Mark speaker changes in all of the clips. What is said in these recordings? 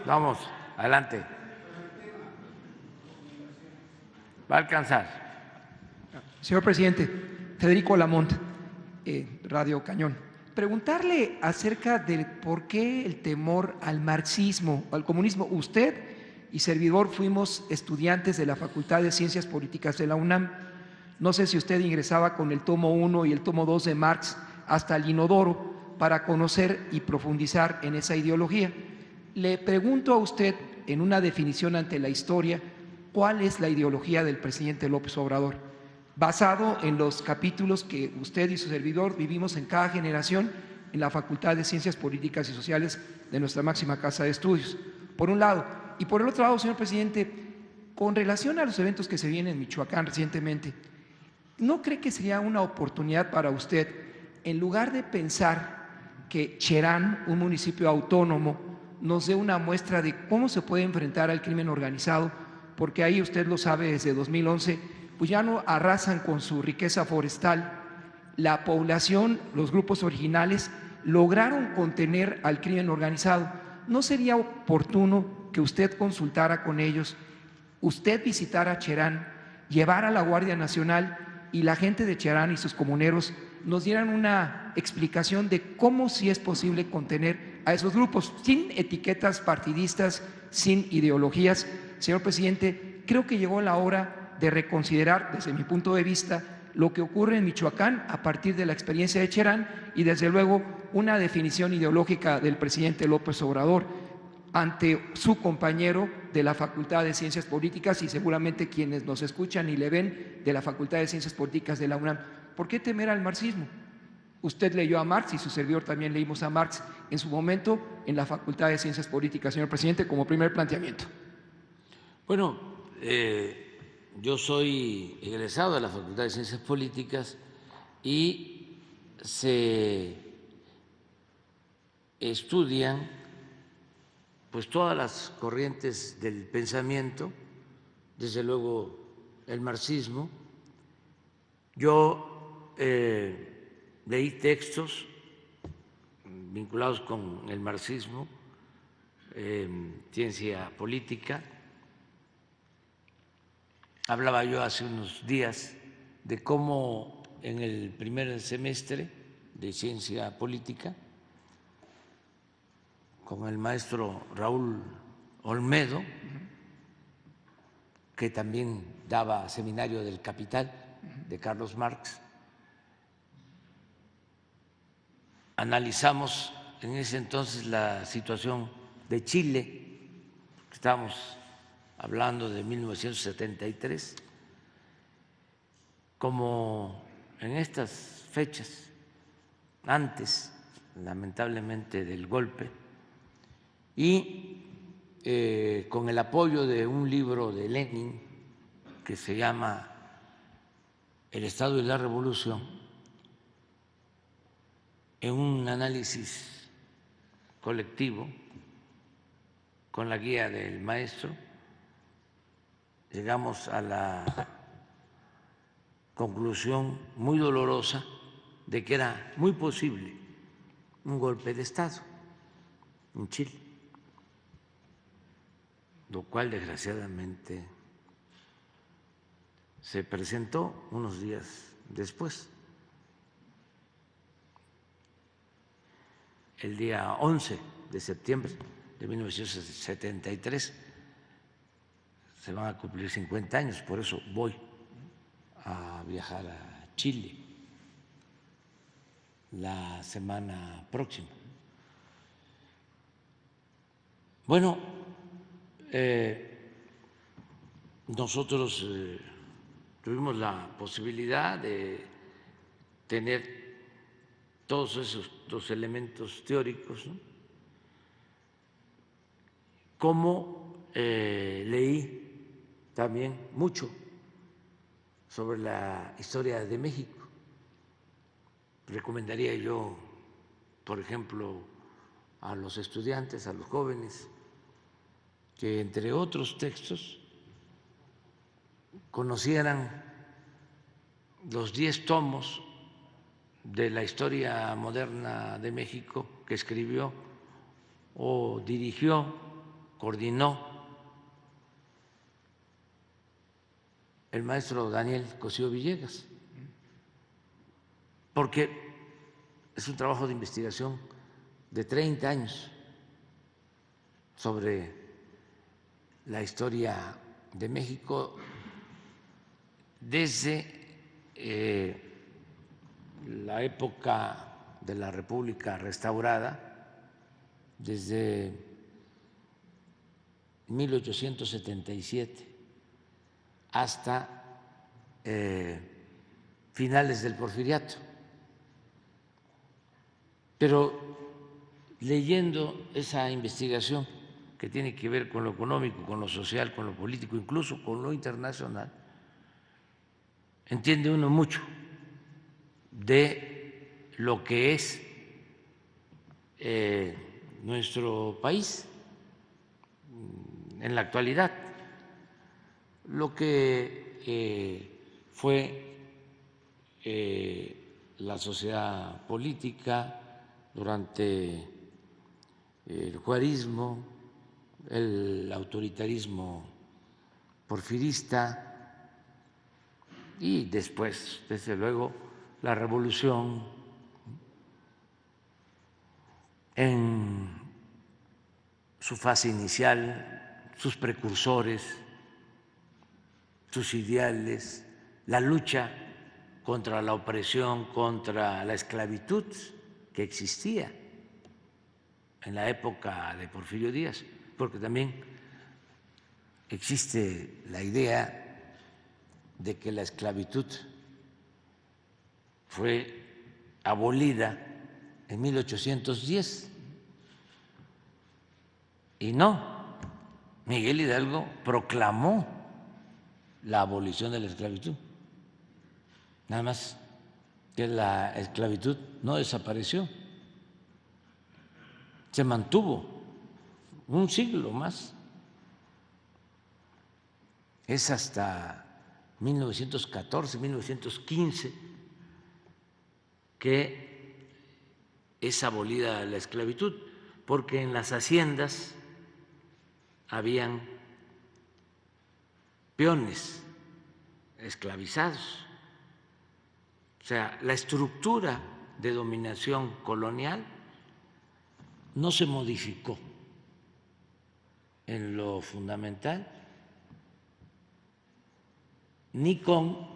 Speaker 1: Vamos, adelante. Va a alcanzar.
Speaker 2: Señor presidente, Federico Lamont, Radio Cañón. Preguntarle acerca de por qué el temor al marxismo, al comunismo. Usted y servidor fuimos estudiantes de la Facultad de Ciencias Políticas de la UNAM. No sé si usted ingresaba con el tomo 1 y el tomo 2 de Marx hasta el inodoro para conocer y profundizar en esa ideología. Le pregunto a usted, en una definición ante la historia, ¿cuál es la ideología del presidente López Obrador? Basado en los capítulos que usted y su servidor vivimos en cada generación en la Facultad de Ciencias Políticas y Sociales de nuestra máxima casa de estudios, por un lado. Y por el otro lado, señor presidente, con relación a los eventos que se vienen en Michoacán recientemente, ¿no cree que sería una oportunidad para usted, en lugar de pensar que Cherán, un municipio autónomo, nos dé una muestra de cómo se puede enfrentar al crimen organizado? Porque ahí, usted lo sabe, desde 2011, pues ya no arrasan con su riqueza forestal. La población, los grupos originales, lograron contener al crimen organizado. ¿No sería oportuno que usted consultara con ellos, usted visitara Cherán, llevara a la Guardia Nacional y la gente de Cherán y sus comuneros nos dieran una explicación de cómo sí es posible contener a esos grupos, sin etiquetas partidistas, sin ideologías? Señor presidente, creo que llegó la hora de reconsiderar, desde mi punto de vista, lo que ocurre en Michoacán a partir de la experiencia de Cherán y, desde luego, una definición ideológica del presidente López Obrador ante su compañero de la Facultad de Ciencias Políticas y seguramente quienes nos escuchan y le ven de la Facultad de Ciencias Políticas de la UNAM. ¿Por qué temer al marxismo? Usted leyó a Marx y su servidor también leímos a Marx en su momento en la Facultad de Ciencias Políticas, señor presidente, como primer planteamiento.
Speaker 1: Bueno, yo soy egresado de la Facultad de Ciencias Políticas y se estudian pues todas las corrientes del pensamiento, desde luego el marxismo. Yo leí textos vinculados con el marxismo, ciencia política. Hablaba yo hace unos días de cómo en el primer semestre de ciencia política, con el maestro Raúl Olmedo, que también daba seminario del Capital de Carlos Marx, analizamos en ese entonces la situación de Chile, estábamos hablando de 1973, como en estas fechas, antes, lamentablemente, del golpe, y con el apoyo de un libro de Lenin que se llama El Estado y la Revolución, en un análisis colectivo con la guía del maestro, llegamos a la conclusión muy dolorosa de que era muy posible un golpe de Estado en Chile, lo cual desgraciadamente se presentó unos días después. El día 11 de septiembre de 1973 se van a cumplir 50 años, por eso voy a viajar a Chile la semana próxima. Bueno, nosotros tuvimos la posibilidad de tener todos estos elementos teóricos, ¿no? Como leí también mucho sobre la historia de México. Recomendaría yo, por ejemplo, a los estudiantes, a los jóvenes, que entre otros textos conocieran los 10 tomos de la historia moderna de México que escribió o dirigió coordinó el maestro Daniel Cosío Villegas, porque es un trabajo de investigación de 30 años sobre la historia de México desde la época de la República restaurada, desde 1877 hasta finales del Porfiriato. Pero leyendo esa investigación que tiene que ver con lo económico, con lo social, con lo político, incluso con lo internacional, entiende uno mucho de lo que es nuestro país en la actualidad, lo que fue la sociedad política durante el juarismo, el autoritarismo porfirista y después, desde luego, la revolución en su fase inicial, sus precursores, sus ideales, la lucha contra la opresión, contra la esclavitud que existía en la época de Porfirio Díaz, porque también existe la idea de que la esclavitud fue abolida en 1810 y no, Miguel Hidalgo proclamó la abolición de la esclavitud, nada más que la esclavitud no desapareció, se mantuvo un siglo más, es hasta 1914, 1915 que es abolida la esclavitud, porque en las haciendas habían peones esclavizados. O sea, la estructura de dominación colonial no se modificó en lo fundamental ni con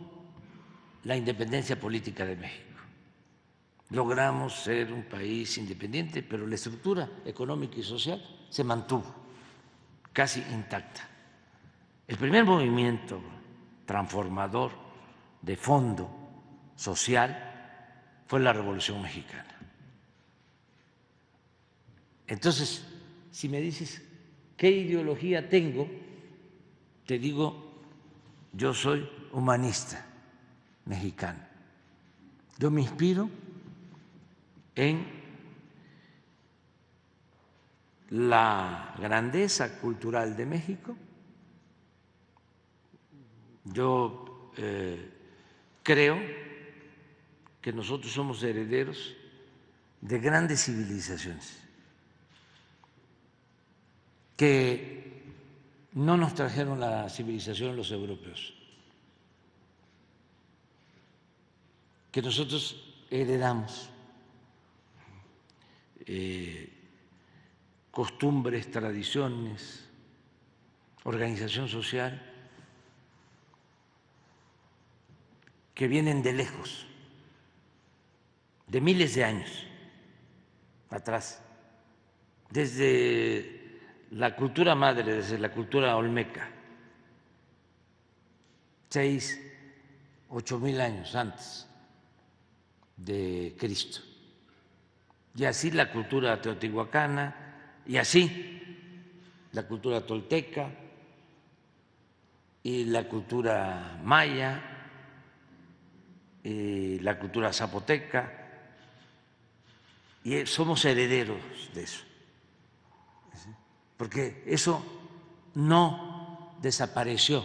Speaker 1: la independencia política de México. Logramos ser un país independiente, pero la estructura económica y social se mantuvo casi intacta. El primer movimiento transformador de fondo social fue la Revolución Mexicana. Entonces, si me dices qué ideología tengo, te digo, yo soy humanista mexicano. Yo me inspiro en la grandeza cultural de México. Yo creo que nosotros somos herederos de grandes civilizaciones que no nos trajeron la civilización los europeos, que nosotros heredamos costumbres, tradiciones, organización social que vienen de lejos, de miles de años atrás, desde la cultura madre, desde la cultura olmeca, 6.000, 8.000 años antes de Cristo. Y así la cultura teotihuacana, y así la cultura tolteca, y la cultura maya, y la cultura zapoteca, y somos herederos de eso, porque eso no desapareció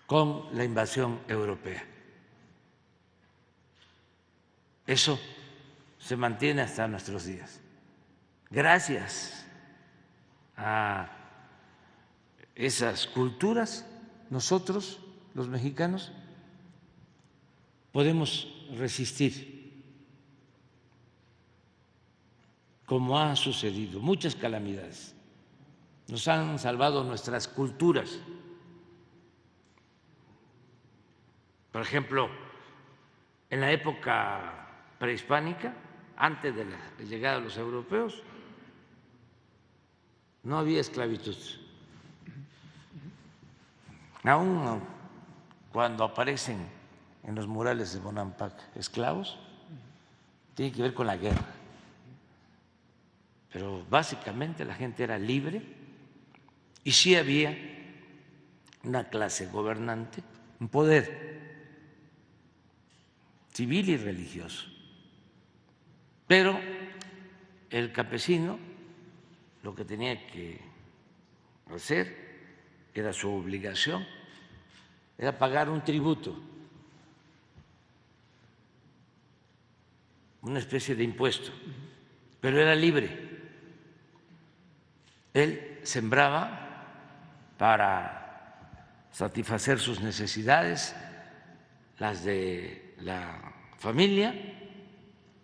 Speaker 1: con la invasión europea. Eso se mantiene hasta nuestros días. Gracias a esas culturas, nosotros, los mexicanos, podemos resistir, como ha sucedido, muchas calamidades. Nos han salvado nuestras culturas. Por ejemplo, en la época prehispánica, antes de la llegada de los europeos, no había esclavitud. Aún cuando aparecen en los murales de Bonampak esclavos, tiene que ver con la guerra. Pero básicamente la gente era libre y sí había una clase gobernante, un poder civil y religioso. Pero el campesino lo que tenía que hacer, era su obligación, era pagar un tributo, una especie de impuesto, pero era libre. Él sembraba para satisfacer sus necesidades, las de la familia,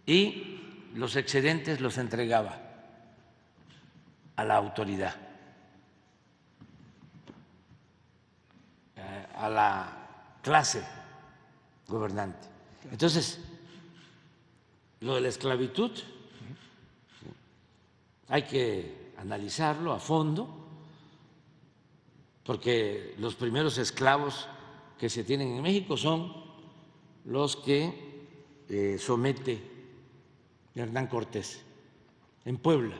Speaker 1: y los excedentes los entregaba a la autoridad, a la clase gobernante. Entonces, lo de la esclavitud hay que analizarlo a fondo, porque los primeros esclavos que se tienen en México son los que somete Hernán Cortés en Puebla.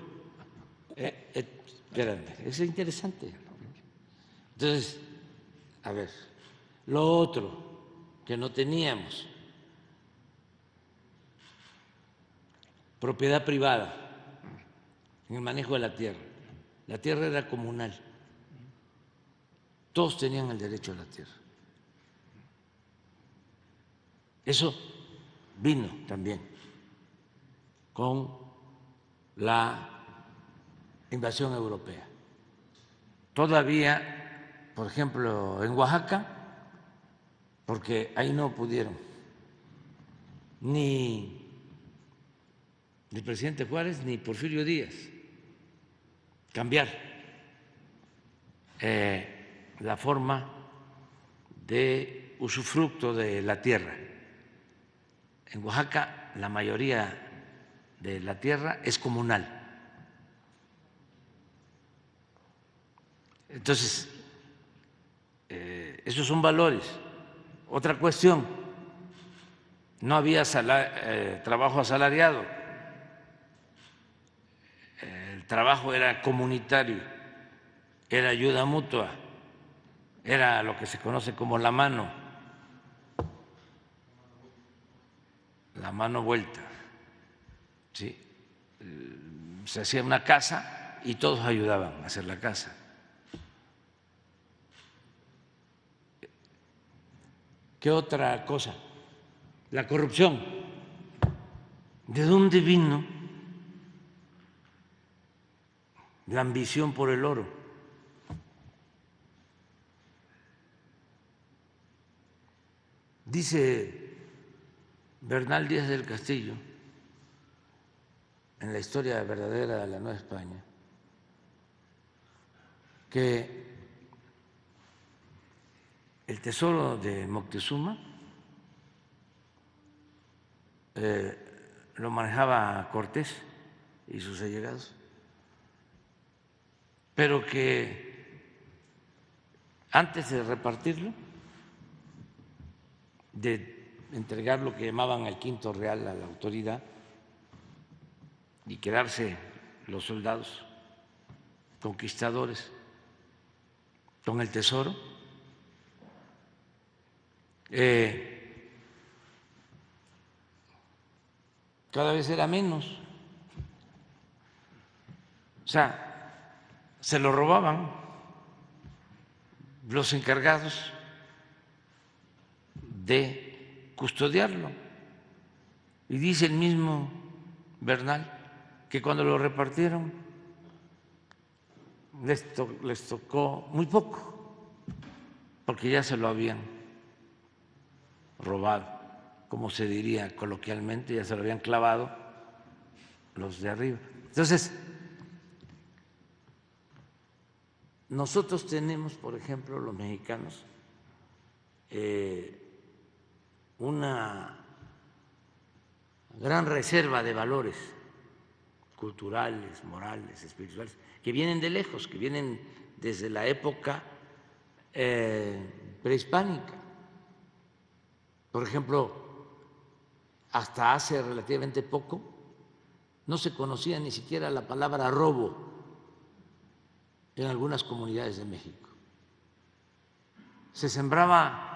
Speaker 1: Espérame, es interesante. Entonces, a ver, lo otro que no teníamos, propiedad privada en el manejo de la tierra. La tierra era comunal. Todos tenían el derecho a la tierra. Eso vino también con la invasión europea. Todavía, por ejemplo, en Oaxaca, porque ahí no pudieron ni el presidente Juárez ni Porfirio Díaz cambiar la forma de usufructo de la tierra. En Oaxaca la mayoría de la tierra es comunal. Entonces, esos son valores. Otra cuestión, no había trabajo asalariado, el trabajo era comunitario, era ayuda mutua, era lo que se conoce como la mano vuelta. ¿Sí? Se hacía una casa y todos ayudaban a hacer la casa. ¿Qué otra cosa? La corrupción. ¿De dónde vino la ambición por el oro? Dice Bernal Díaz del Castillo, en la historia verdadera de la Nueva España, que el tesoro de Moctezuma lo manejaba Cortés y sus allegados, pero que antes de repartirlo, de entregar lo que llamaban el quinto real a la autoridad y quedarse los soldados conquistadores con el tesoro, cada vez era menos. O sea, se lo robaban los encargados de custodiarlo. Y dice el mismo Bernal que cuando lo repartieron les tocó muy poco, porque ya se lo habían robado, como se diría coloquialmente, ya se lo habían clavado los de arriba. Entonces, nosotros tenemos, por ejemplo, los mexicanos, una gran reserva de valores culturales, morales, espirituales, que vienen de lejos, que vienen desde la época prehispánica. Por ejemplo, hasta hace relativamente poco no se conocía ni siquiera la palabra robo en algunas comunidades de México. Se sembraba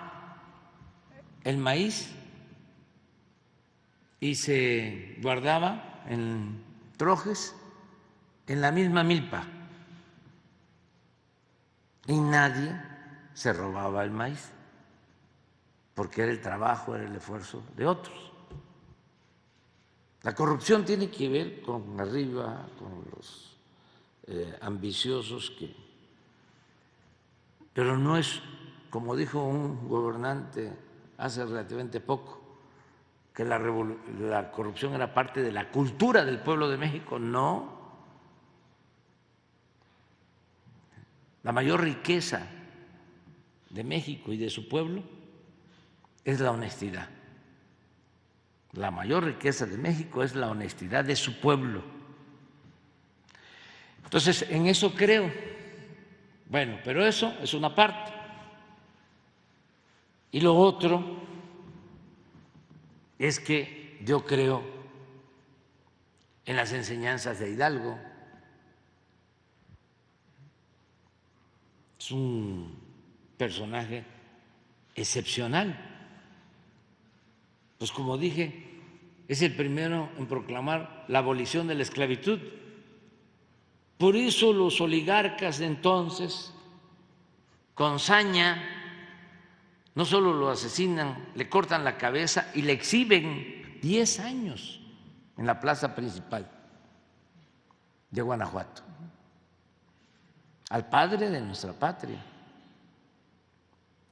Speaker 1: el maíz y se guardaba en trojes en la misma milpa y nadie se robaba el maíz porque era el trabajo, era el esfuerzo de otros. La corrupción tiene que ver con arriba, con los ambiciosos, pero no es, como dijo un gobernante hace relativamente poco, que la corrupción era parte de la cultura del pueblo de México. No. La mayor riqueza de México y de su pueblo es la honestidad. La mayor riqueza de México es la honestidad de su pueblo. Entonces, en eso creo. Bueno, pero eso es una parte. Y lo otro es que yo creo en las enseñanzas de Hidalgo. Es un personaje excepcional. Pues como dije, es el primero en proclamar la abolición de la esclavitud. Por eso los oligarcas de entonces, con saña, no solo lo asesinan, le cortan la cabeza y le exhiben 10 años en la plaza principal de Guanajuato, al padre de nuestra patria,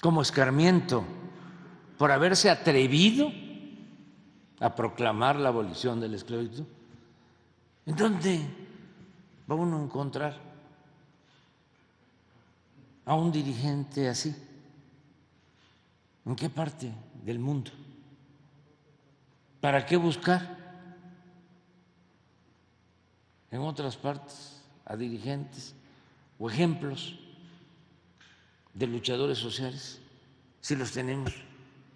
Speaker 1: como escarmiento por haberse atrevido a proclamar la abolición de la esclavitud. ¿En dónde va uno a encontrar a un dirigente así? ¿En qué parte del mundo? ¿Para qué buscar en otras partes a dirigentes o ejemplos de luchadores sociales si los tenemos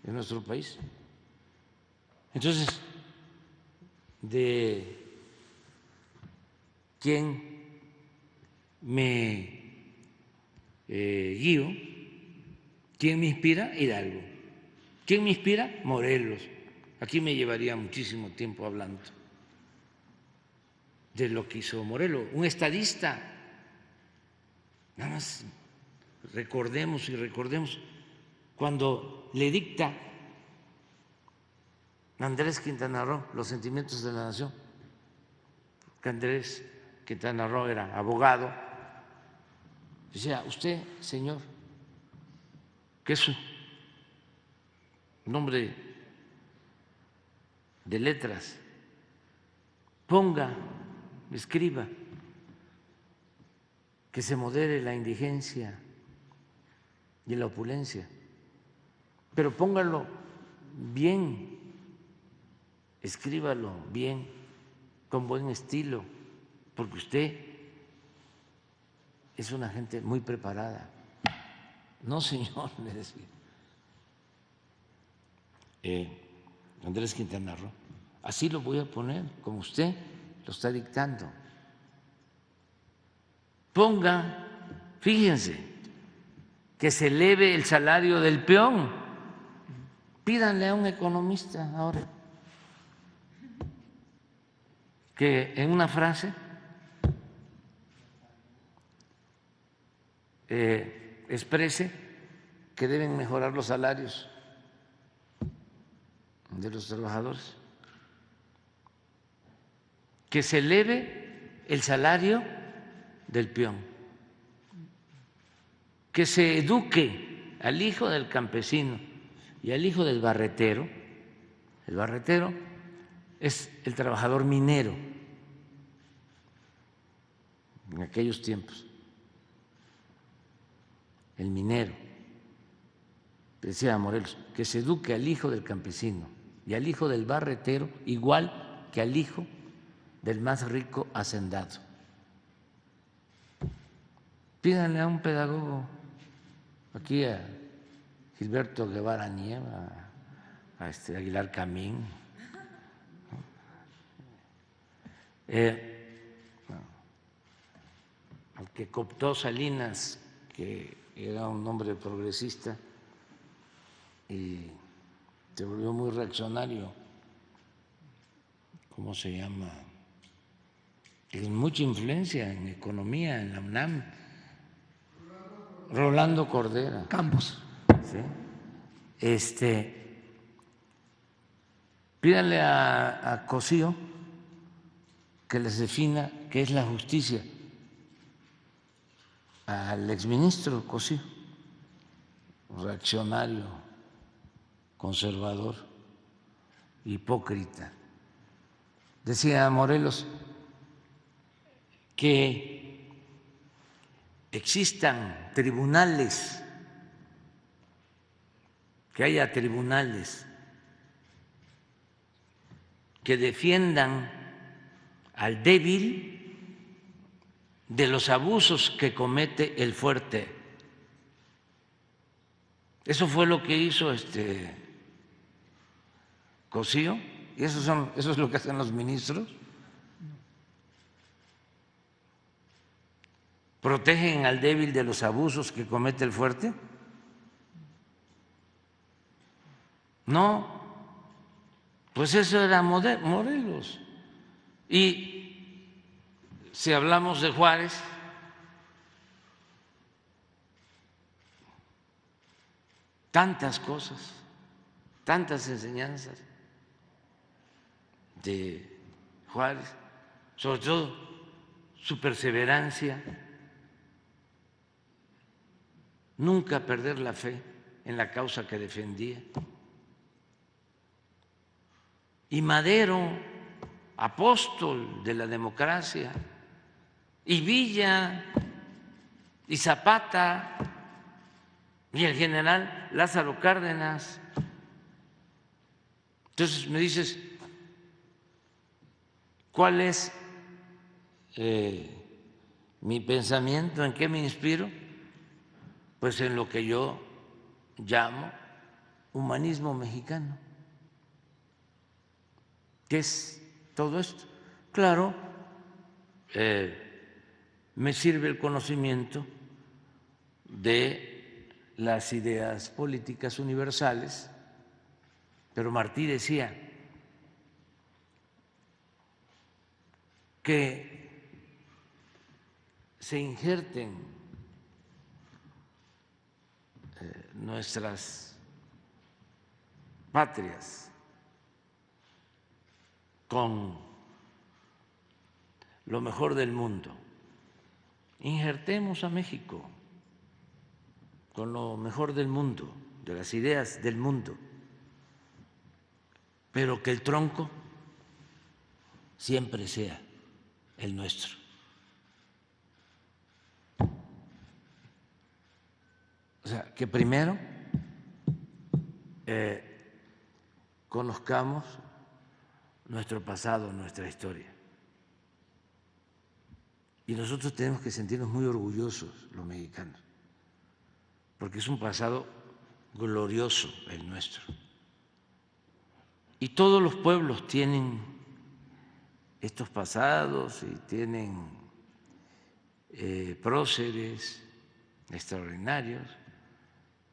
Speaker 1: en nuestro país? Entonces, ¿de quién me guío? ¿Quién me inspira? Hidalgo. ¿Quién me inspira? Morelos. Aquí me llevaría muchísimo tiempo hablando de lo que hizo Morelos, un estadista. Nada más recordemos y recordemos cuando le dicta Andrés Quintana Roo los sentimientos de la nación, que Andrés Quintana Roo era abogado, decía: usted, señor, que es un nombre de letras, ponga, escriba, que se modere la indigencia y la opulencia, pero póngalo bien, escríbalo bien, con buen estilo, porque usted es una gente muy preparada. No, señor, le decía Andrés Quintana Roo, así lo voy a poner, como usted lo está dictando. Ponga, fíjense, que se eleve el salario del peón. Pídanle a un economista ahora que en una frase exprese que deben mejorar los salarios de los trabajadores, que se eleve el salario del peón. que se eduque al hijo del campesino y al hijo del barretero. El barretero es el trabajador minero en aquellos tiempos, el minero. Decía Morelos, que se eduque al hijo del campesino y al hijo del barretero igual que al hijo del más rico hacendado. Pídanle a un pedagogo, aquí a Gilberto Guevara Nieva, a Aguilar Camín, al que cooptó Salinas, que era un hombre progresista y se volvió muy reaccionario, ¿cómo se llama? Tiene mucha influencia en economía en la UNAM, Rolando Cordera.
Speaker 2: Campos.
Speaker 1: ¿Sí? Pídanle a Cosío que les defina qué es la justicia, al exministro Cosío, reaccionario, conservador, hipócrita. Decía Morelos que existan tribunales, que haya tribunales que defiendan al débil de los abusos que comete el fuerte. Eso fue lo que hizo Cosío, y eso es lo que hacen los ministros. ¿Protegen al débil de los abusos que comete el fuerte? No, pues eso era Morelos. Y si hablamos de Juárez, tantas cosas, tantas enseñanzas de Juárez, sobre todo su perseverancia, nunca perder la fe en la causa que defendía. Y Madero, apóstol de la democracia, y Villa, y Zapata, y el general Lázaro Cárdenas. Entonces me dices, ¿cuál es mi pensamiento? ¿En qué me inspiro? Pues en lo que yo llamo humanismo mexicano. ¿Qué es todo esto? Claro, me sirve el conocimiento de las ideas políticas universales, pero Martí decía que se injerten nuestras patrias con lo mejor del mundo. Injertemos a México con lo mejor del mundo, de las ideas del mundo, pero que el tronco siempre sea el nuestro. O sea, que primero conozcamos nuestro pasado, nuestra historia. Y nosotros tenemos que sentirnos muy orgullosos, los mexicanos, porque es un pasado glorioso el nuestro. Y todos los pueblos tienen estos pasados y tienen próceres extraordinarios,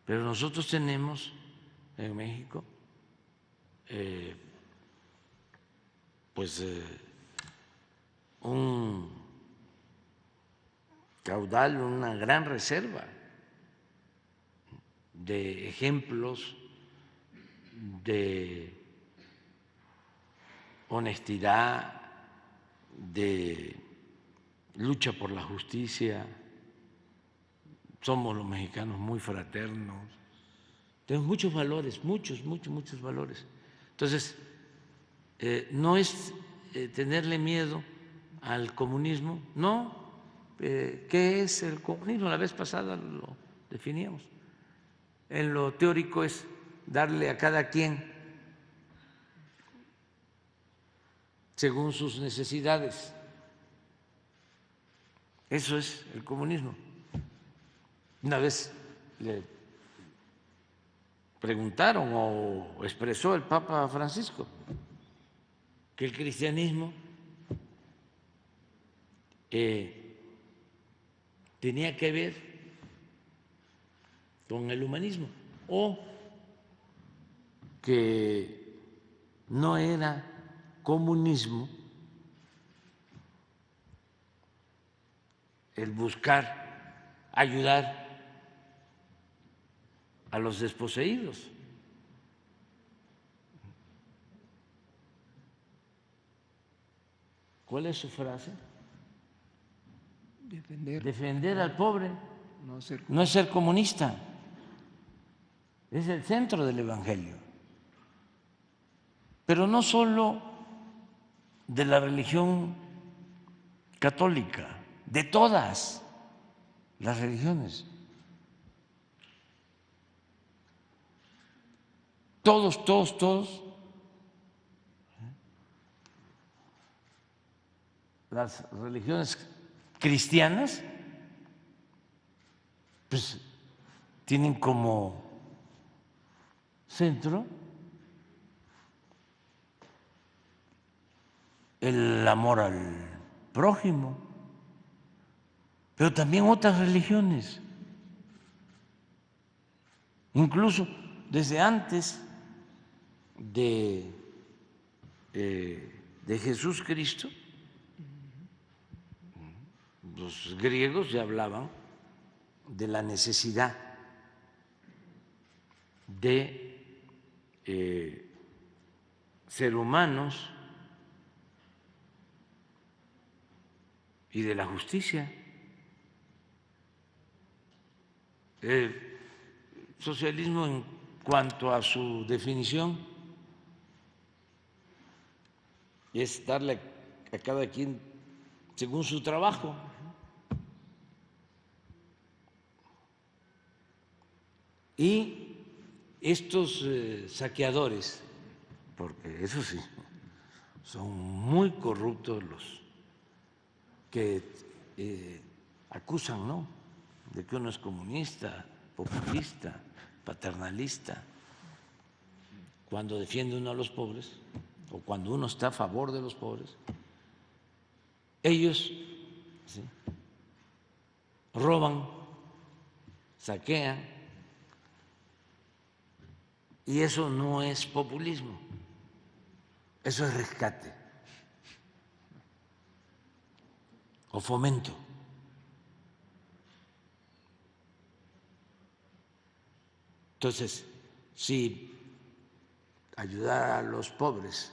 Speaker 1: pero nosotros tenemos en México un caudal, una gran reserva de ejemplos de honestidad, de lucha por la justicia, somos los mexicanos muy fraternos, tenemos muchos valores, muchos valores. Entonces, no es tenerle miedo al comunismo, no. ¿Qué es el comunismo? La vez pasada lo definíamos. En lo teórico es darle a cada quien según sus necesidades. Eso es el comunismo. Una vez le preguntaron o expresó el Papa Francisco que el cristianismo tenía que ver con el humanismo o que no era comunismo el buscar ayudar a los desposeídos. ¿Cuál es su frase? Defender al pobre no es ser comunista, es el centro del Evangelio. Pero no solo de la religión católica, de todas las religiones. Todos, las religiones cristianas, pues tienen como centro el amor al prójimo, pero también otras religiones, incluso desde antes de Jesús Cristo, los griegos ya hablaban de la necesidad de ser humanos y de la justicia. El socialismo, en cuanto a su definición, es darle a cada quien según su trabajo. Y estos saqueadores, porque eso sí, son muy corruptos los que acusan, ¿no?, de que uno es comunista, populista, paternalista, cuando defiende uno a los pobres o cuando uno está a favor de los pobres. Ellos, ¿sí?, roban, saquean, y eso no es populismo, eso es rescate o fomento. Entonces, si ayudar a los pobres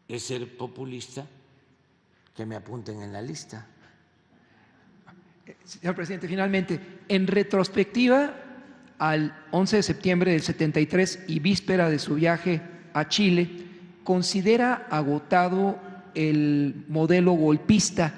Speaker 1: es ser populista, que me apunten en la lista.
Speaker 2: Señor presidente, finalmente, en retrospectiva al 11 de septiembre del 73 y víspera de su viaje a Chile, ¿considera agotado el modelo golpista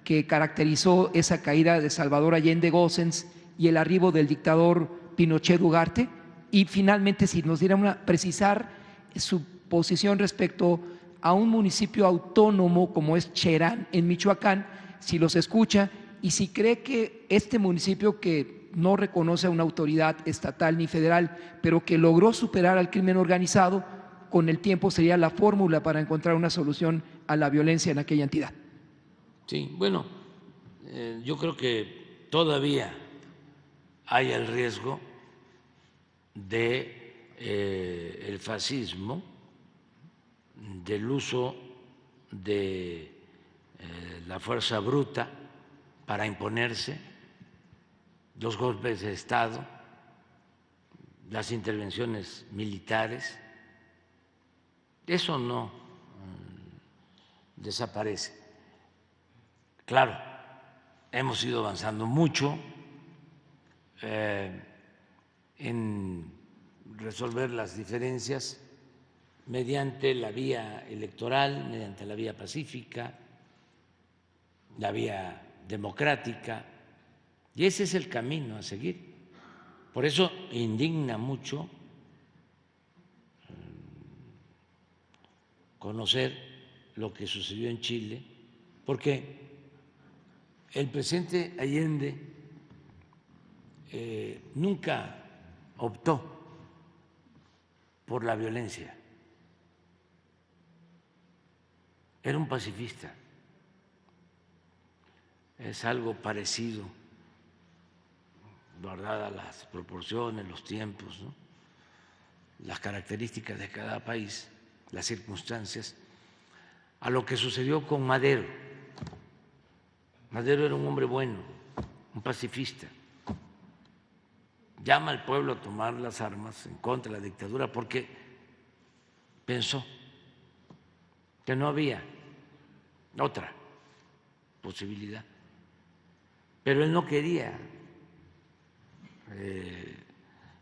Speaker 2: que caracterizó esa caída de Salvador Allende Gossens y el arribo del dictador Pinochet Ugarte? Y finalmente, si nos diera precisar su posición respecto a un municipio autónomo como es Cherán, en Michoacán, si los escucha, y si cree que este municipio, que no reconoce a una autoridad estatal ni federal, pero que logró superar al crimen organizado, con el tiempo sería la fórmula para encontrar una solución a la violencia en aquella entidad.
Speaker 1: Sí, bueno, yo creo que todavía hay el riesgo de el fascismo, del uso de la fuerza bruta para imponerse, los golpes de Estado, las intervenciones militares. Eso no desaparece. Claro, hemos ido avanzando mucho en resolver las diferencias mediante la vía electoral, mediante la vía pacífica, la vía democrática, y ese es el camino a seguir. Por eso indigna mucho conocer lo que sucedió en Chile, porque el presidente Allende nunca optó por la violencia, era un pacifista. Es algo parecido, guardadas las proporciones, los tiempos, ¿no?, las características de cada país, las circunstancias, a lo que sucedió con Madero. Madero era un hombre bueno, un pacifista. Llama al pueblo a tomar las armas en contra de la dictadura porque pensó que no había otra posibilidad. Pero él no quería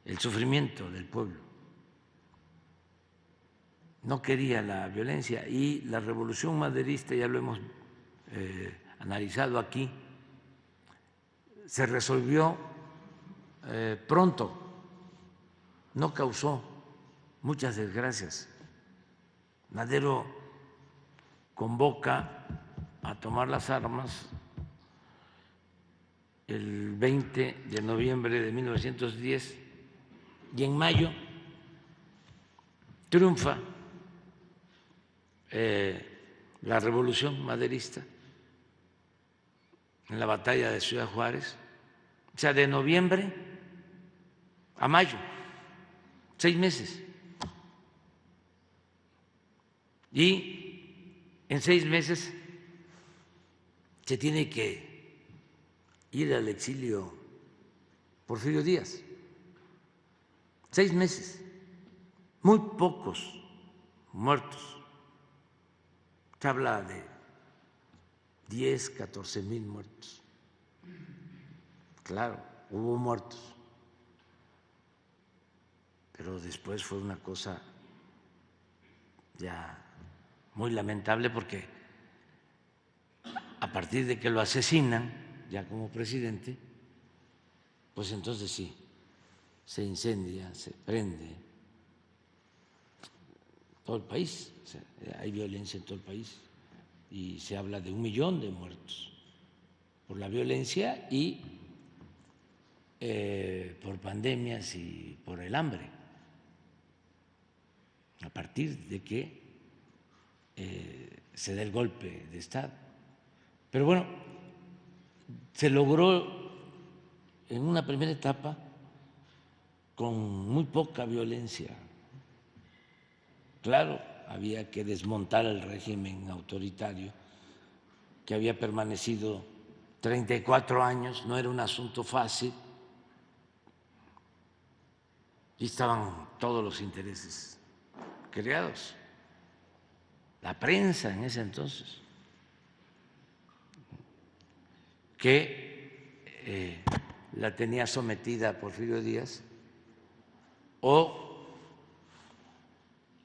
Speaker 1: el sufrimiento del pueblo, no quería la violencia, y la revolución maderista, ya lo hemos analizado aquí, se resolvió pronto, no causó muchas desgracias. Madero convoca a tomar las armas el 20 de noviembre de 1910 y en mayo triunfa la revolución maderista en la batalla de Ciudad Juárez. O sea, de noviembre a mayo, 6 meses. Y en 6 meses se tiene que ir al exilio Porfirio Díaz. 6 meses, muy pocos muertos. Se habla de 10, 14 mil muertos. Claro, hubo muertos, pero después fue una cosa ya muy lamentable, porque a partir de que lo asesinan ya como presidente, pues entonces sí, se incendia, se prende todo el país. O sea, hay violencia en todo el país y se habla de 1 millón de muertos por la violencia y por pandemias y por el hambre, a partir de que se da el golpe de Estado. Pero bueno, se logró en una primera etapa con muy poca violencia. Claro, había que desmontar el régimen autoritario que había permanecido 34 años, no era un asunto fácil, y estaban todos los intereses creados. La prensa en ese entonces, que la tenía sometida a Porfirio Díaz o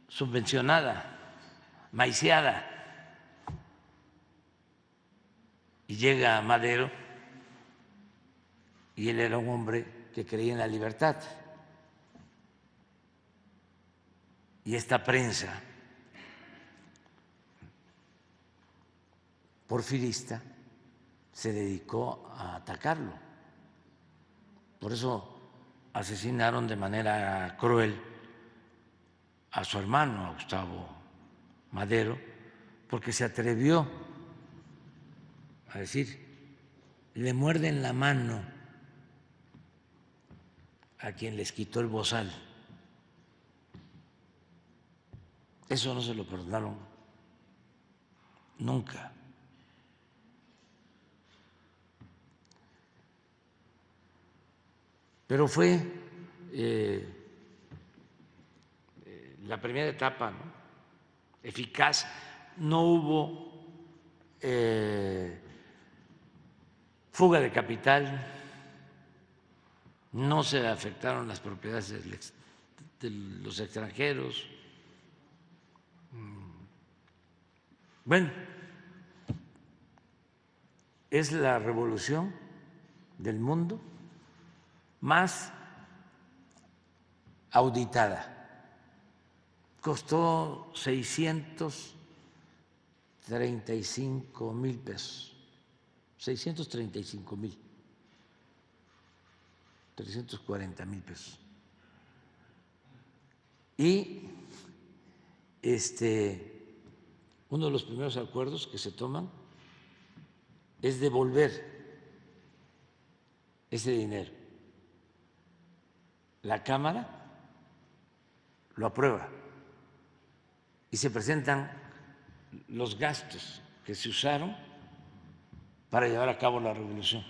Speaker 1: subvencionada, maiciada. Y llega Madero, y él era un hombre que creía en la libertad. Y esta prensa porfirista se dedicó a atacarlo. Por eso asesinaron de manera cruel a su hermano, a Gustavo Madero, porque se atrevió a decir: le muerden la mano a quien les quitó el bozal. Eso no se lo perdonaron nunca. Pero fue la primera etapa, ¿no?, eficaz. No hubo fuga de capital, no se afectaron las propiedades de los extranjeros. Bueno, es la revolución del mundo más auditada. Costó 635,000 pesos, 635,000, 340,000 pesos. Y uno de los primeros acuerdos que se toman es devolver ese dinero. La Cámara lo aprueba y se presentan los gastos que se usaron para llevar a cabo la revolución.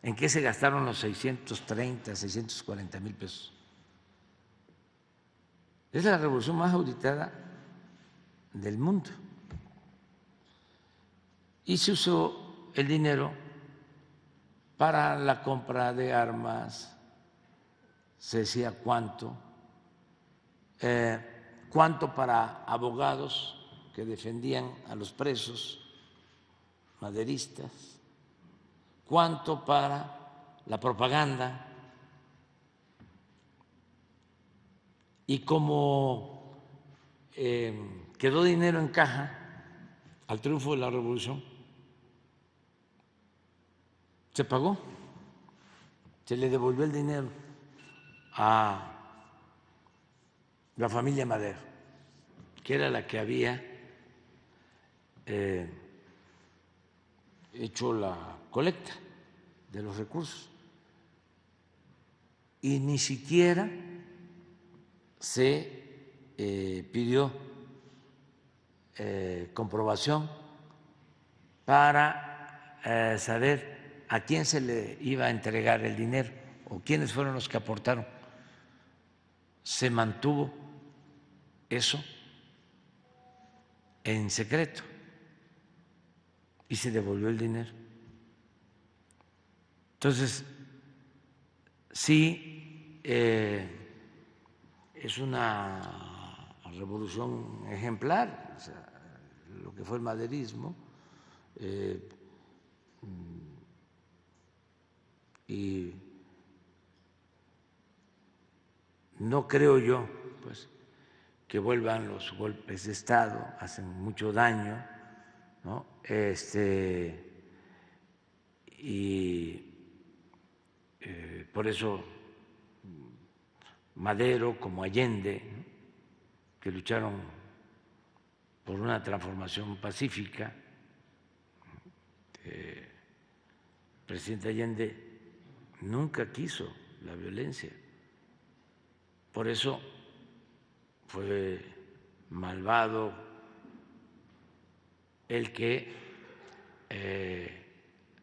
Speaker 1: ¿En qué se gastaron los 630, 640,000 pesos? Es la revolución más auditada del mundo. Y se usó el dinero para la compra de armas, se decía cuánto para abogados que defendían a los presos maderistas, cuánto para la propaganda. Y como quedó dinero en caja al triunfo de la revolución, se pagó, se le devolvió el dinero a la familia Madero, que era la que había hecho la colecta de los recursos, y ni siquiera se pidió comprobación para saber a quién se le iba a entregar el dinero o quiénes fueron los que aportaron. Se mantuvo eso en secreto y se devolvió el dinero. Entonces, sí, es una revolución ejemplar, o sea, lo que fue el maderismo, y no creo yo, pues, que vuelvan los golpes de Estado, hacen mucho daño, ¿no? Y por eso Madero como Allende, ¿no?, que lucharon por una transformación pacífica, el presidente Allende nunca quiso la violencia. Por eso fue malvado el que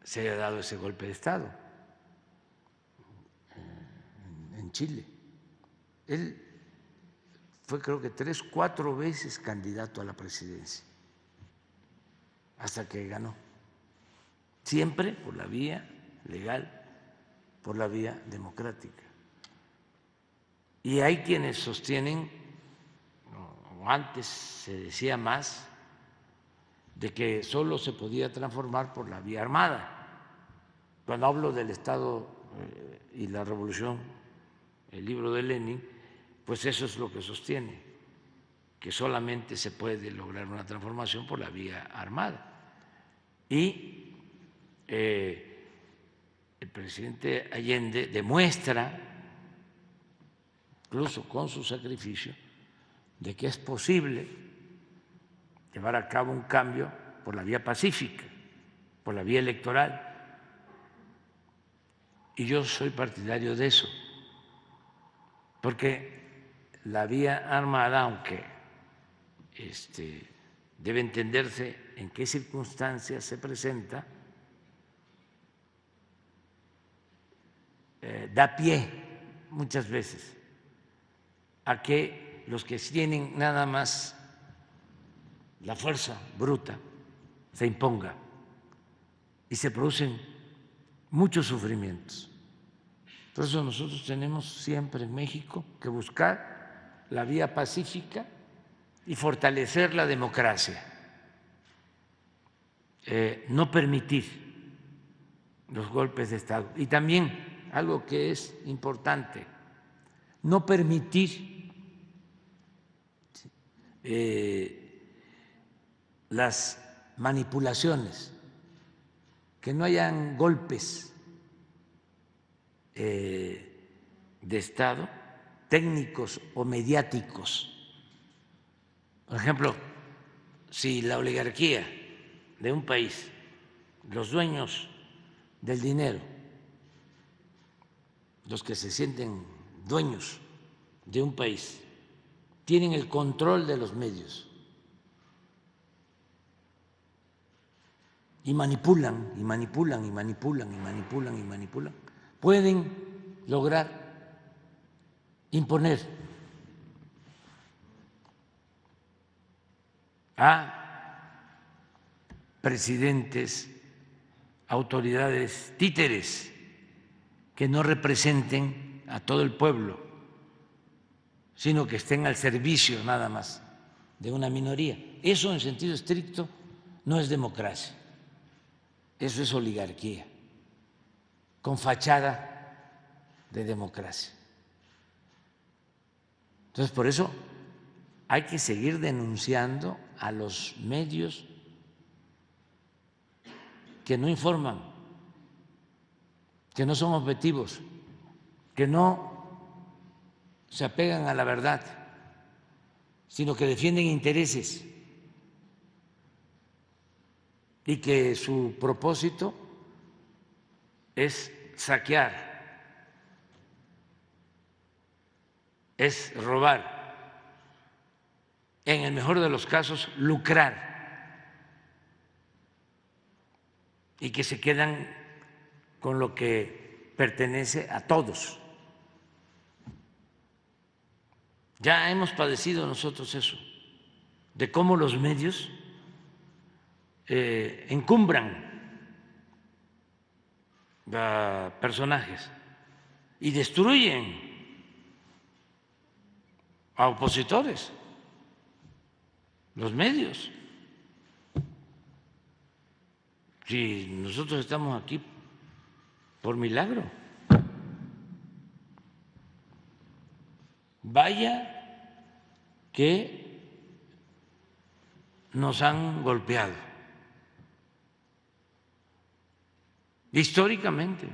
Speaker 1: se haya dado ese golpe de Estado en Chile. Él fue, creo que 3, 4 veces candidato a la presidencia hasta que ganó, siempre por la vía legal, por la vía democrática. Y hay quienes sostienen, o antes se decía más, de que solo se podía transformar por la vía armada. Cuando hablo del Estado y la Revolución, el libro de Lenin, pues eso es lo que sostiene, que solamente se puede lograr una transformación por la vía armada. Y el presidente Allende demuestra, incluso con su sacrificio, de que es posible llevar a cabo un cambio por la vía pacífica, por la vía electoral. Y yo soy partidario de eso, porque la vía armada, aunque debe entenderse en qué circunstancias se presenta, da pie muchas veces a que los que tienen nada más la fuerza bruta se imponga y se producen muchos sufrimientos. Por eso nosotros tenemos siempre en México que buscar la vía pacífica y fortalecer la democracia, no permitir los golpes de Estado. Y también algo que es importante, no permitir las manipulaciones, que no hayan golpes de Estado, técnicos o mediáticos. Por ejemplo, si la oligarquía de un país, los dueños del dinero, los que se sienten dueños de un país, tienen el control de los medios y manipulan, y manipulan, y manipulan, y manipulan, y manipulan, pueden lograr imponer a presidentes, autoridades títeres que no representen a todo el pueblo, sino que estén al servicio nada más de una minoría. Eso en sentido estricto no es democracia, eso es oligarquía, con fachada de democracia. Entonces, por eso hay que seguir denunciando a los medios que no informan, que no son objetivos, que no se apegan a la verdad, sino que defienden intereses y que su propósito es saquear, es robar, en el mejor de los casos lucrar, y que se quedan con lo que pertenece a todos. Ya hemos padecido nosotros eso, de cómo los medios encumbran a personajes y destruyen a opositores, los medios. Si nosotros estamos aquí por milagro, vaya que nos han golpeado históricamente.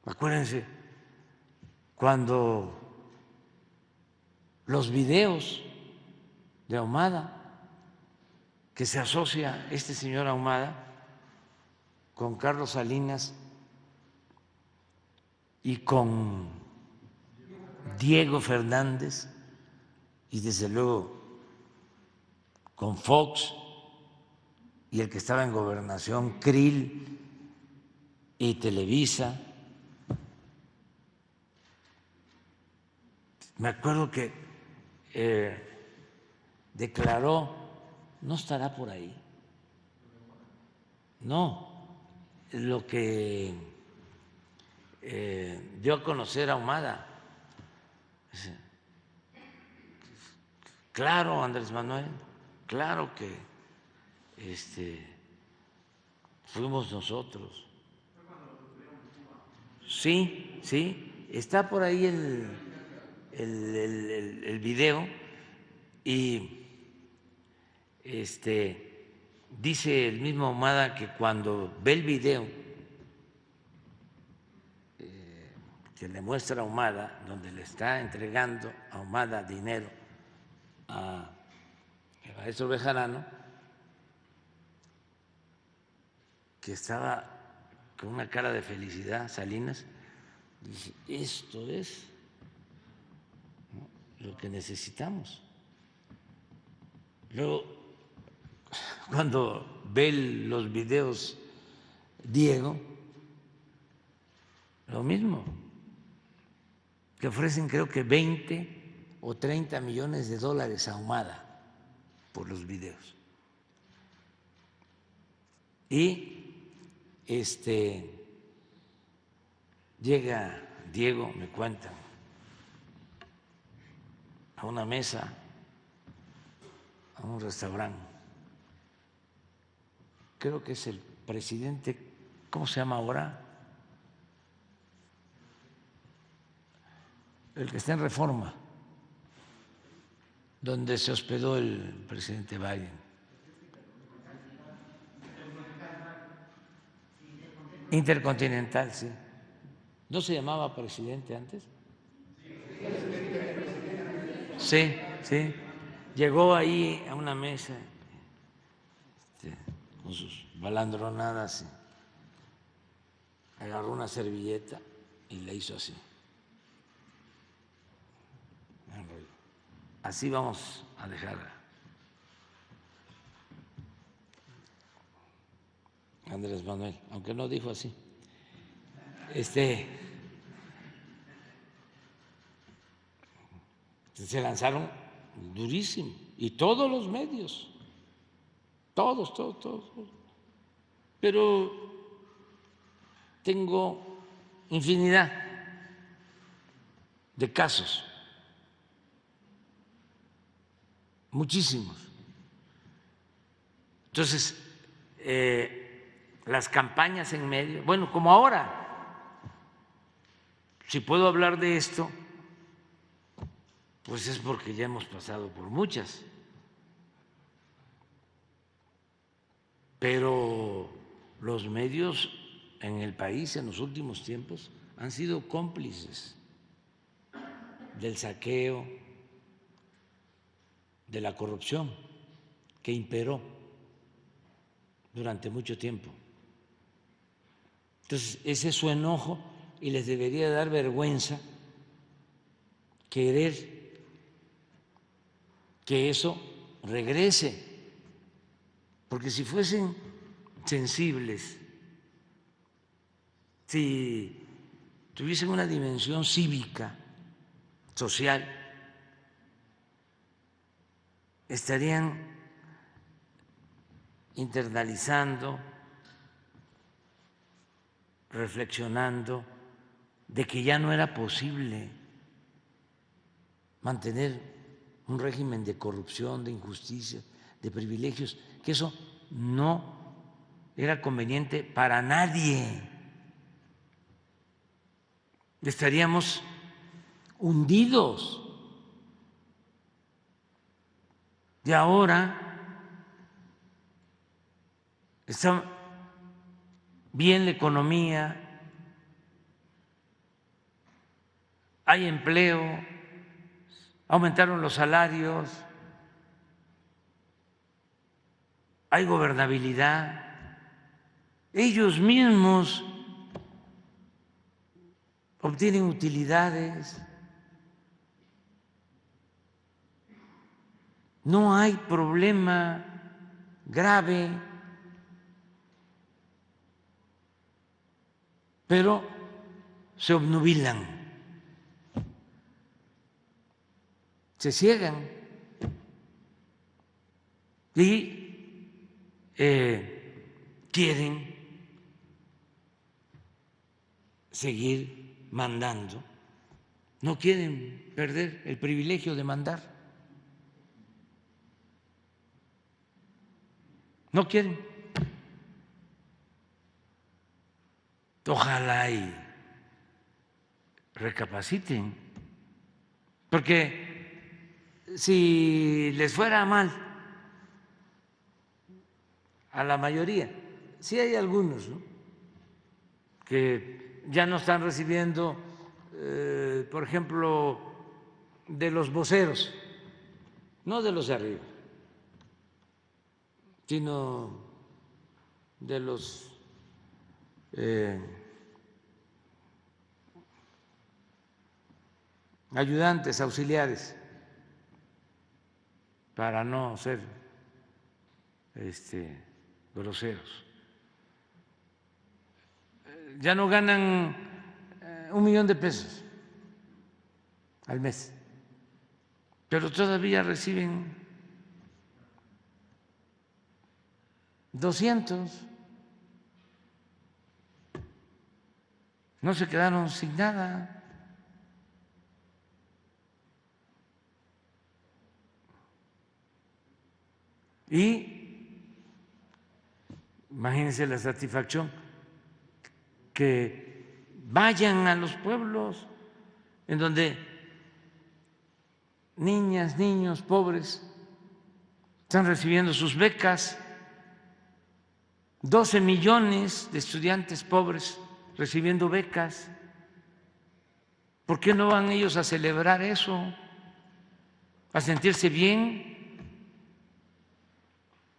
Speaker 1: Acuérdense cuando los videos de Ahumada, que se asocia este señor Ahumada con Carlos Salinas y con Diego Fernández y desde luego con Fox y el que estaba en gobernación, Krill y Televisa. Me acuerdo que declaró, no estará por ahí, no, lo que dio a conocer a Ahumada. Claro, Andrés Manuel, claro que fuimos nosotros. Sí, sí, está por ahí el video y dice el mismo Ahumada que cuando ve el video que le muestra a Ahumada, donde le está entregando a Ahumada dinero a Evaristo Bejarano, que estaba con una cara de felicidad, Salinas, dice, esto es lo que necesitamos. Luego, cuando ve los videos Diego, lo mismo, que ofrecen creo que 20 o 30 millones de dólares a Ahumada por los videos. Y llega Diego, me cuentan, a una mesa, a un restaurante. Creo que es el presidente, ¿cómo se llama ahora? El que está en Reforma, donde se hospedó el presidente Biden. Intercontinental, sí. ¿No se llamaba presidente antes? Sí, sí. Llegó ahí a una mesa con sus balandronadas, agarró una servilleta y le hizo así. Así vamos a dejar a Andrés Manuel, aunque no dijo así. Se lanzaron durísimo y todos los medios, todos. Pero tengo infinidad de casos, muchísimos. Entonces, las campañas en medio, bueno, como ahora, si puedo hablar de esto, pues es porque ya hemos pasado por muchas. Pero los medios en el país en los últimos tiempos han sido cómplices del saqueo, de la corrupción que imperó durante mucho tiempo. Entonces, ese es su enojo y les debería dar vergüenza querer que eso regrese, porque si fuesen sensibles, si tuviesen una dimensión cívica, social, estarían internalizando, reflexionando de que ya no era posible mantener un régimen de corrupción, de injusticia, de privilegios, que eso no era conveniente para nadie. Estaríamos hundidos. Y ahora está bien la economía, hay empleo, aumentaron los salarios, hay gobernabilidad, ellos mismos obtienen utilidades, no hay problema grave, pero se obnubilan, se ciegan y quieren seguir mandando, no quieren perder el privilegio de mandar, no quieren. Ojalá y recapaciten, porque si les fuera mal a la mayoría, sí hay algunos, ¿no?, que ya no están recibiendo, por ejemplo, de los voceros, no de los de arriba, sino de los ayudantes, auxiliares, para no ser groseros. Ya no ganan 1 millón de pesos al mes, pero todavía reciben 200. no se quedaron sin nada. Y imagínense la satisfacción que vayan a los pueblos en donde niñas, niños pobres están recibiendo sus becas, 12 millones de estudiantes pobres recibiendo becas. ¿Por qué no van ellos a celebrar eso, a sentirse bien?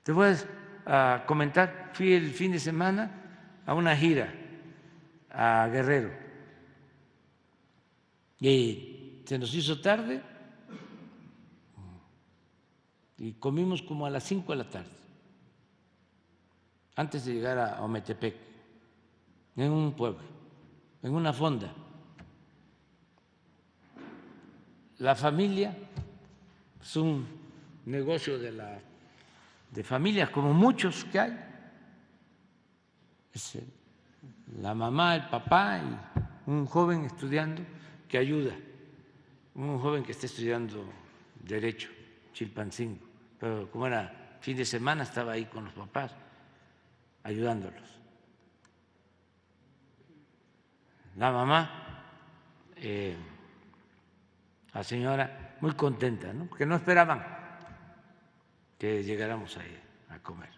Speaker 1: Te voy a comentar, fui el fin de semana a una gira a Guerrero y se nos hizo tarde y comimos como a las 5 de la tarde, antes de llegar a Ometepec, en un pueblo, en una fonda. La familia es un negocio de familias, como muchos que hay. Es la mamá, el papá y un joven estudiando que ayuda, un joven que está estudiando Derecho, Chilpancingo, pero como era fin de semana estaba ahí con los papás ayudándolos. La mamá, la señora, muy contenta, ¿no? Porque no esperaban que llegáramos ahí a comer.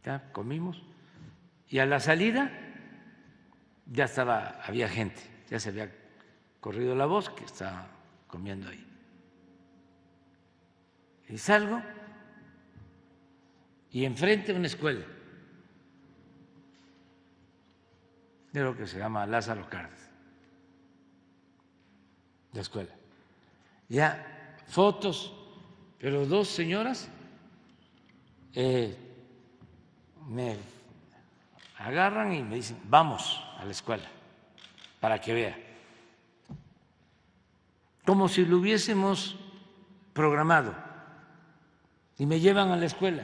Speaker 1: Ya comimos y a la salida ya había gente, ya se había corrido la voz que estaba comiendo ahí. Y salgo y enfrente una escuela, de lo que se llama Lázaro Cárdenas, la escuela. Ya fotos, pero dos señoras me agarran y me dicen, vamos a la escuela para que vea. Como si lo hubiésemos programado. Y me llevan a la escuela,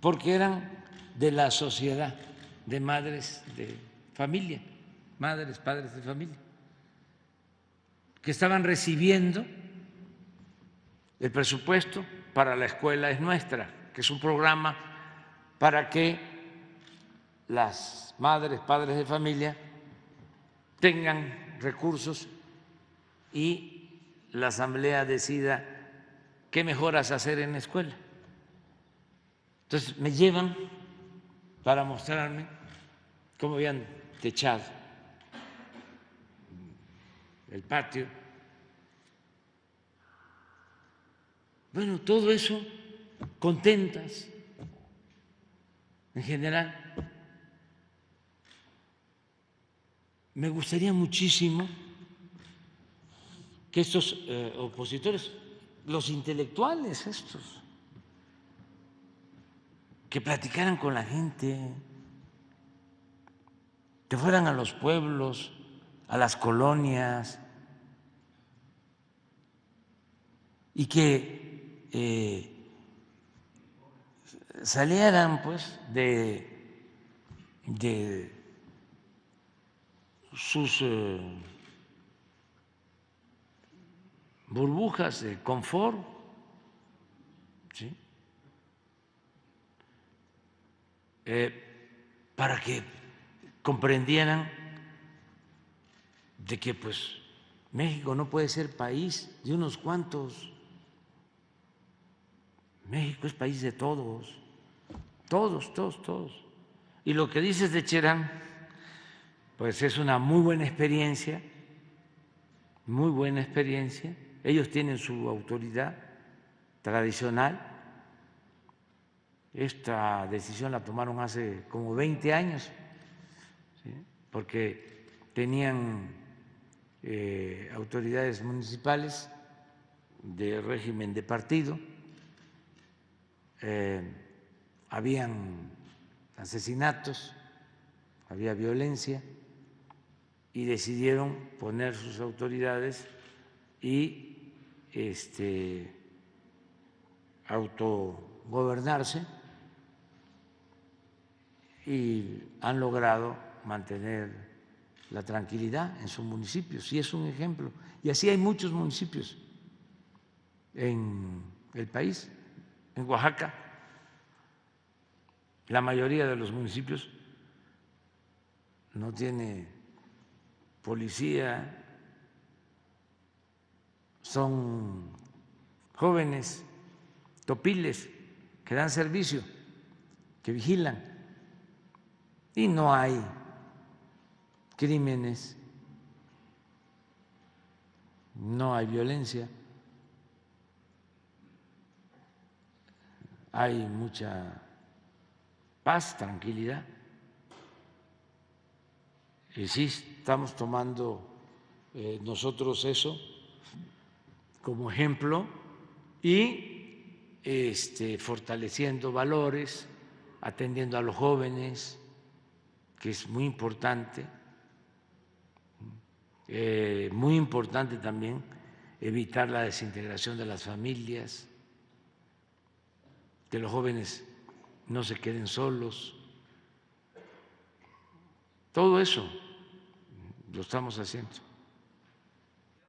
Speaker 1: porque eran de la sociedad de madres de familia, madres, padres de familia, que estaban recibiendo el presupuesto para la Escuela es Nuestra, que es un programa para que las madres, padres de familia tengan recursos y la asamblea decida qué mejoras hacer en la escuela. Entonces me llevan para mostrarme cómo habían techado el patio. Bueno, todo eso contentas en general. Me gustaría muchísimo que estos opositores, los intelectuales estos, que platicaran con la gente, que fueran a los pueblos, a las colonias, y que salieran pues de sus burbujas de confort, ¿sí? Para que comprendieran de que pues México no puede ser país de unos cuantos. México es país de todos, todos, todos, todos. Y lo que dices de Cherán, pues es una muy buena experiencia, muy buena experiencia. Ellos tienen su autoridad tradicional. Esta decisión la tomaron hace como 20 años, ¿sí? Porque tenían autoridades municipales de régimen de partido, habían asesinatos, había violencia y decidieron poner sus autoridades y autogobernarse y han logrado mantener la tranquilidad en sus municipios, y es un ejemplo. Y así hay muchos municipios en el país. En Oaxaca, la mayoría de los municipios no tiene policía, son jóvenes topiles que dan servicio, que vigilan, y no hay crímenes, no hay violencia, hay mucha paz, tranquilidad. Y sí, estamos tomando nosotros eso como ejemplo y fortaleciendo valores, atendiendo a los jóvenes, que es muy importante. Muy importante también evitar la desintegración de las familias, que los jóvenes no se queden solos. Todo eso lo estamos haciendo.